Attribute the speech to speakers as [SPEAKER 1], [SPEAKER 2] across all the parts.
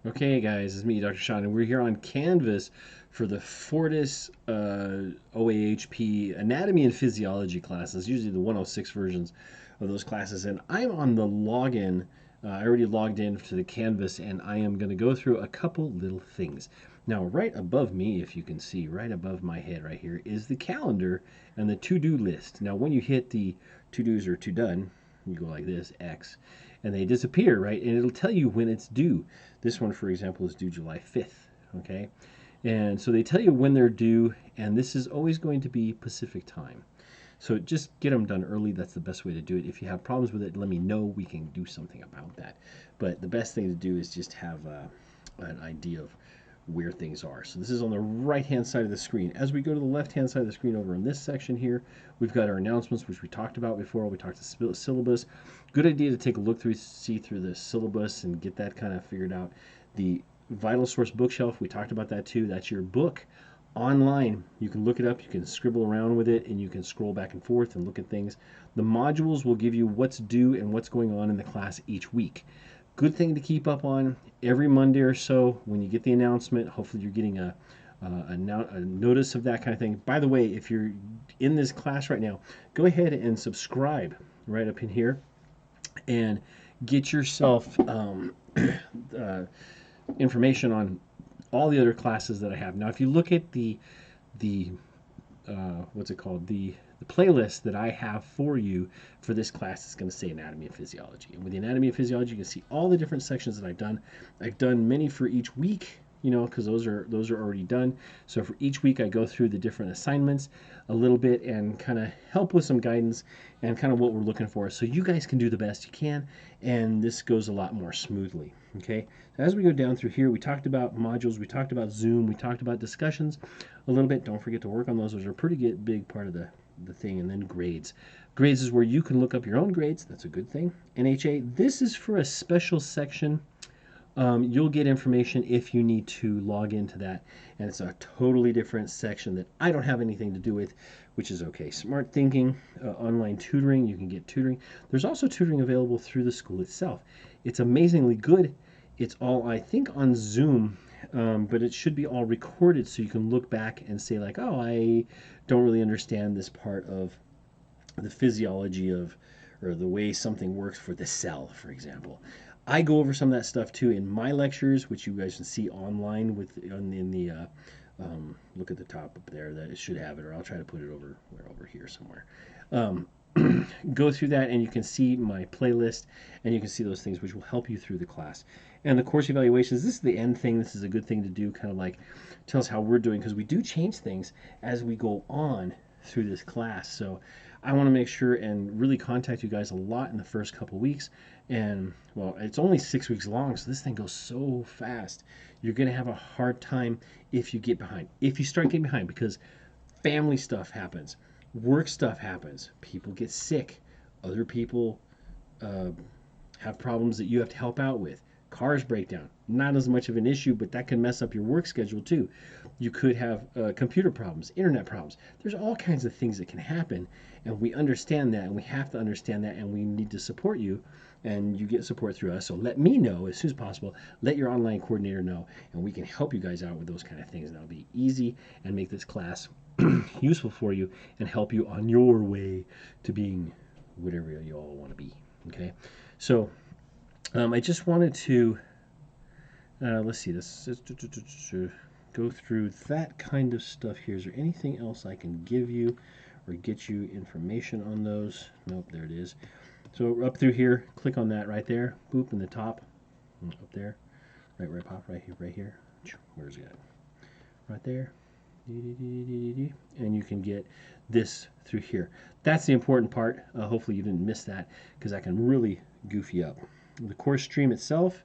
[SPEAKER 1] Okay, guys, it's me, Dr. Sean, and we're here on Canvas for the Fortis OAHP Anatomy and Physiology classes, usually the 106 versions of those classes. And I'm on the login. I already logged in to the Canvas, and I am going to go through a couple little things. Now, right above me, if you can see, right above my head right here, is the calendar and the to-do list. Now, when you hit the to-dos or to-done, you go like this, X, and they disappear, right? And it'll tell you when it's due. This one, for example, is due July 5th, okay? And so they tell you when they're due, and this is always going to be Pacific time. So just get them done early. That's the best way to do it. If you have problems with it, let me know. We can do something about that. But the best thing to do is just have an idea of where things are. So this is on the right hand side of the screen. As we go to the left hand side of the screen over in this section here, we've got our announcements, which we talked about before. We talked to syllabus. Good idea to take a look through, see through the syllabus and get that kind of figured out. The Vitalsource Bookshelf, we talked about that too. That's your book online. You can look it up, you can scribble around with it, and you can scroll back and forth and look at things. The modules will give you what's due and what's going on in the class each week. Good thing to keep up on every Monday or so when you get the announcement. Hopefully, you're getting a notice of that kind of thing. By the way, if you're in this class right now, go ahead and subscribe right up in here and get yourself information on all the other classes that I have. Now, if you look at the what's it called, the playlist that I have for you for this class, is going to say anatomy and physiology. And with the anatomy and physiology, you can see all the different sections that I've done. I've done many for each week, you know, because those are already done. So for each week, I go through the different assignments a little bit and kind of help with some guidance and kind of what we're looking for, so you guys can do the best you can, and this goes a lot more smoothly. Okay, as we go down through here, we talked about modules, we talked about Zoom, we talked about discussions a little bit. Don't forget to work on those. Those are a pretty big part of the thing. And then grades. Grades is where you can look up your own grades. That's a good thing. NHA, this is for a special section. You'll get information if you need to log into that. And it's a totally different section that I don't have anything to do with, which is okay. Smart thinking, online tutoring, you can get tutoring. There's also tutoring available through the school itself. It's amazingly good. It's all, I think, on Zoom, but it should be all recorded so you can look back and say, like, oh, I don't really understand this part of the physiology of, or the way something works for the cell, for example. I go over some of that stuff too in my lectures, which you guys can see online in the look at the top up there. That it should have it, or I'll try to put it over here somewhere. Um, go through that, and you can see my playlist, and you can see those things which will help you through the class. And the course evaluations, this is the end thing. This is a good thing to do, kind of like tell us how we're doing, because we do change things as we go on through this class. So I want to make sure and really contact you guys a lot in the first couple weeks. And well, it's only 6 weeks long, so this thing goes so fast. You're going to have a hard time if you get behind. If you start getting behind, because family stuff happens, work stuff happens, people get sick, other people uh, have problems that you have to help out with. Cars break down. Not as much of an issue, but that can mess up your work schedule too. You could have computer problems, internet problems. There's all kinds of things that can happen, and we understand that, and we have to understand that, and we need to support you, and you get support through us. So let me know as soon as possible. Let your online coordinator know, and we can help you guys out with those kind of things. And that'll be easy and make this class useful for you and help you on your way to being whatever you all want to be. Okay, so I just wanted to let's see this. Go through that kind of stuff here. Is there anything else I can give you or get you information on those? Nope, there it is. So up through here, click on that right there. Boop in the top, up there, right pop right here. Where's it at? Right there. And you can get this through here. That's the important part. Hopefully you didn't miss that, because that can really goof you up. The course stream itself,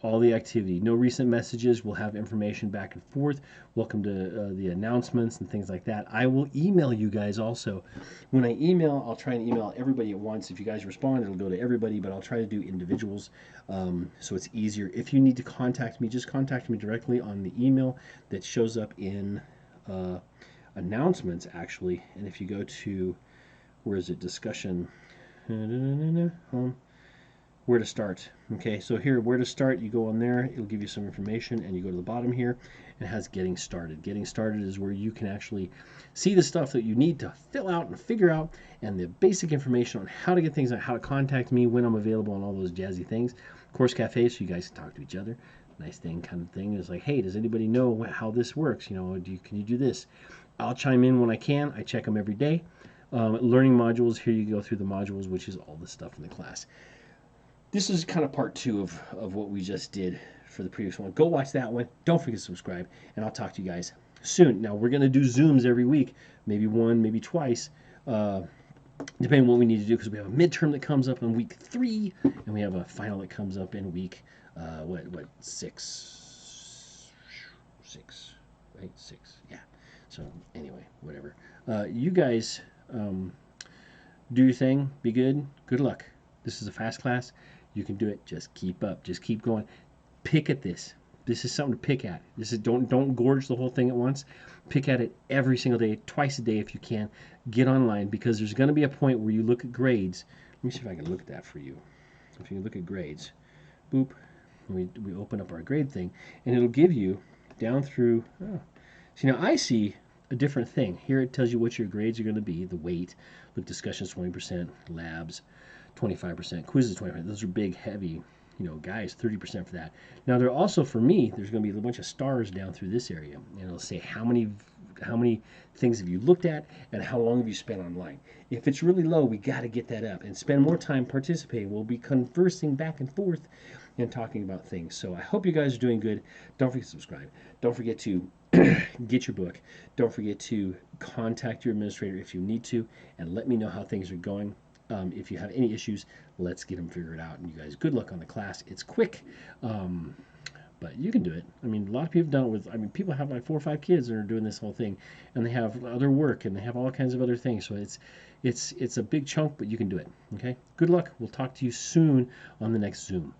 [SPEAKER 1] all the activity. No recent messages. We'll have information back and forth. Welcome to the announcements and things like that. I will email you guys also. When I email, I'll try and email everybody at once. If you guys respond, it'll go to everybody, but I'll try to do individuals, so it's easier. If you need to contact me, just contact me directly on the email that shows up in announcements, actually. And if you go to, where is it, discussion, where to start. Okay, so here, where to start, you go on there, it'll give you some information, and you go to the bottom here, and it has getting started. Getting started is where you can actually see the stuff that you need to fill out and figure out, and the basic information on how to get things out, how to contact me, when I'm available, and all those jazzy things. Course Cafe, so you guys can talk to each other. Nice thing, kind of thing. Is like, hey, does anybody know how this works? You know, can you do this? I'll chime in when I can. I check them every day. Learning modules, here you go through the modules, which is all the stuff in the class. This is kind of part 2 of what we just did for the previous one. Go watch that one. Don't forget to subscribe, and I'll talk to you guys soon. Now, we're going to do Zooms every week, maybe one, maybe twice, depending on what we need to do, because we have a midterm that comes up in week 3, and we have a final that comes up in week, 6, right? 6, yeah. So anyway, whatever. You guys do your thing. Be good. Good luck. This is a fast class. You can do it. Just keep up. Just keep going. Pick at this. This is something to pick at. This is don't gorge the whole thing at once. Pick at it every single day, twice a day if you can. Get online, because there's going to be a point where you look at grades. Let me see if I can look at that for you. If you look at grades, boop, we open up our grade thing, and it'll give you down through. Oh, see, now I see a different thing. Here it tells you what your grades are going to be. The weight, look, discussions 20%, labs 25%, quizzes 25%. Those are big, heavy, guys, 30% for that. Now, there also, for me, there's going to be a bunch of stars down through this area, and it'll say how many things have you looked at and how long have you spent online. If it's really low, we got to get that up and spend more time participating. We'll be conversing back and forth and talking about things. So I hope you guys are doing good. Don't forget to subscribe. Don't forget to get your book. Don't forget to contact your administrator if you need to, and let me know how things are going. If you have any issues, let's get them figured out. And you guys, good luck on the class. It's quick, but you can do it. I mean, a lot of people have done it with, people have like 4 or 5 kids that are doing this whole thing, and they have other work, and they have all kinds of other things. So it's a big chunk, but you can do it. Okay? Good luck. We'll talk to you soon on the next Zoom.